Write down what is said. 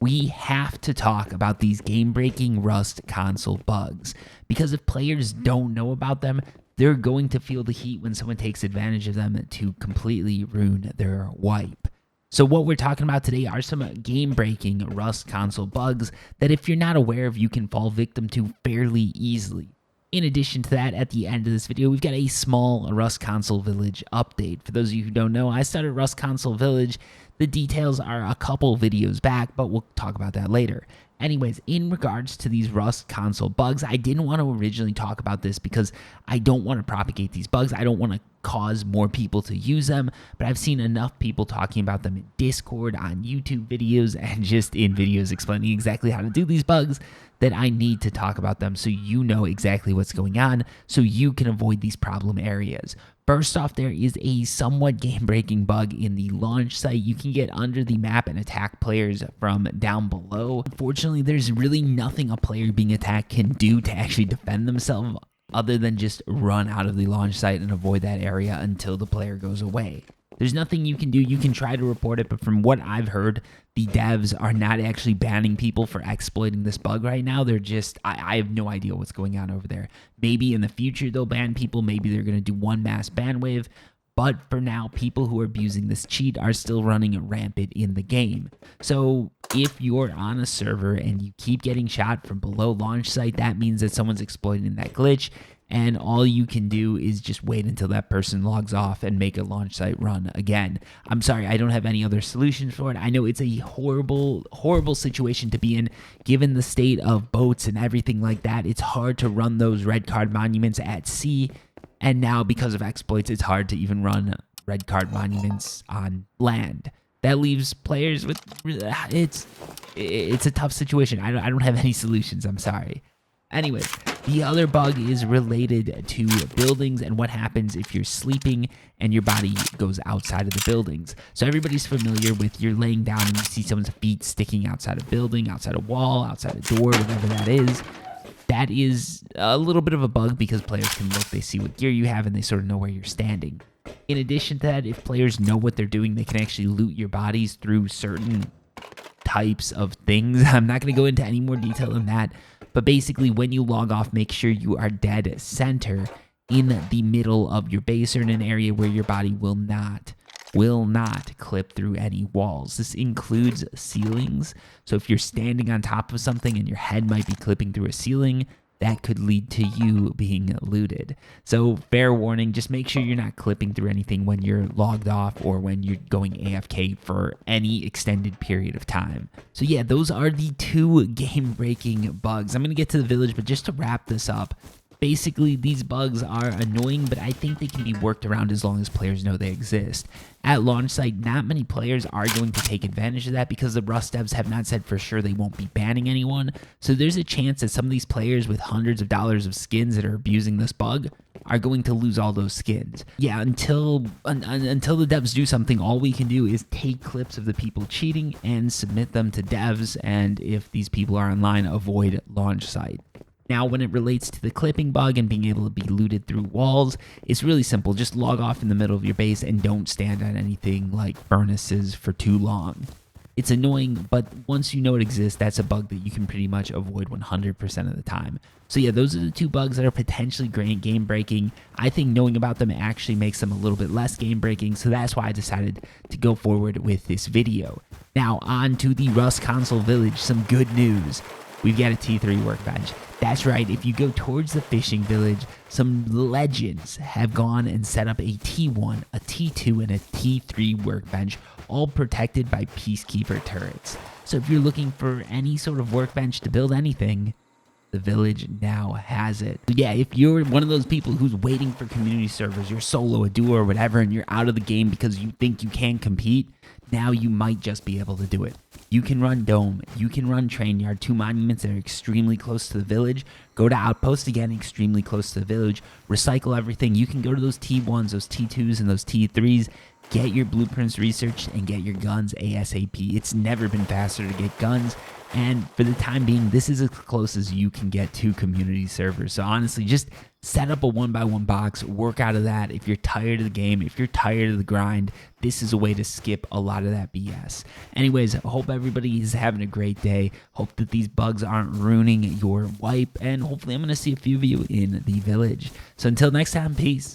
we have to talk about these game-breaking Rust console bugs, because if players don't know about them, they're going to feel the heat when someone takes advantage of them to completely ruin their wipe. So what we're talking about today are some game-breaking Rust console bugs that if you're not aware of, you can fall victim to fairly easily. In addition to that, at the end of this video, we've got a small Rust Console Village update. For those of you who don't know, I started Rust Console Village. The details are a couple videos back, but we'll talk about that later. Anyways, in regards to these Rust console bugs, I didn't want to originally talk about this because I don't want to propagate these bugs. I don't want to cause more people to use them, but I've seen enough people talking about them in Discord, on YouTube videos, and just in videos explaining exactly how to do these bugs that I need to talk about them so you know exactly what's going on so you can avoid these problem areas. First off, there is a somewhat game-breaking bug in the launch site. You can get under the map and attack players from down below. Unfortunately, there's really nothing a player being attacked can do to actually defend themselves other than just run out of the launch site and avoid that area until the player goes away. There's nothing you can do. You can try to report it, but from what I've heard, the devs are not actually banning people for exploiting this bug right now. They're just, I have no idea what's going on over there. Maybe in the future they'll ban people. Maybe they're going to do one mass ban wave. But for now, people who are abusing this cheat are still running rampant in the game. So if you're on a server and you keep getting shot from below launch site, that means that someone's exploiting that glitch. And all you can do is just wait until that person logs off and make a launch site run again. I'm sorry, I don't have any other solutions for it. I know it's a horrible, horrible situation to be in, given the state of boats and everything like that. It's hard to run those red card monuments at sea. And now because of exploits, it's hard to even run red card monuments on land. That leaves players with, it's a tough situation. I don't have any solutions, I'm sorry. Anyways, the other bug is related to buildings and what happens if you're sleeping and your body goes outside of the buildings. So everybody's familiar with you're laying down and you see someone's feet sticking outside a building, outside a wall, outside a door, whatever that is. That is a little bit of a bug because players can look, they see what gear you have, and they sort of know where you're standing. In addition to that, if players know what they're doing, they can actually loot your bodies through certain types of things. I'm not going to go into any more detail than that. But basically, when you log off, make sure you are dead center in the middle of your base or in an area where your body will not clip through any walls. This includes ceilings. So if you're standing on top of something and your head might be clipping through a ceiling, that could lead to you being looted. So fair warning, just make sure you're not clipping through anything when you're logged off or when you're going AFK for any extended period of time. So yeah, those are the two game-breaking bugs. I'm going to get to the village, but just to wrap this up, basically, these bugs are annoying, but I think they can be worked around as long as players know they exist. At launch site, not many players are going to take advantage of that because the Rust devs have not said for sure they won't be banning anyone. So there's a chance that some of these players with hundreds of dollars of skins that are abusing this bug are going to lose all those skins. Yeah, until the devs do something, all we can do is take clips of the people cheating and submit them to devs, and if these people are online, avoid launch site. Now, when it relates to the clipping bug and being able to be looted through walls, it's really simple. Just log off in the middle of your base and don't stand on anything like furnaces for too long. It's annoying, but once you know it exists, that's a bug that you can pretty much avoid 100% of the time. So yeah, those are the two bugs that are potentially game-breaking. I think knowing about them actually makes them a little bit less game-breaking, so that's why I decided to go forward with this video. Now, on to the Rust Console Village, some good news. We've got a T3 workbench. That's right, if you go towards the fishing village, some legends have gone and set up a T1, a T2, and a T3 workbench, all protected by Peacekeeper turrets. So if you're looking for any sort of workbench to build anything, the village now has it. So yeah, if you're one of those people who's waiting for community servers, you're solo, a duo, or whatever, and you're out of the game because you think you can compete, now you might just be able to do it. You can run Dome, you can run Train Yard, two monuments that are extremely close to the village. Go to Outpost again, extremely close to the village. Recycle everything. You can go to those T1s, those T2s, and those T3s. Get your blueprints researched and get your guns ASAP. It's never been faster to get guns And for the time being, this is as close as you can get to community servers. So honestly, just set up a 1x1 box, work out of that. If you're tired of the game, if you're tired of the grind, this is a way to skip a lot of that BS. Anyways, I hope everybody is having a great day. Hope that these bugs aren't ruining your wipe, and hopefully I'm going to see a few of you in the village. So until next time, peace.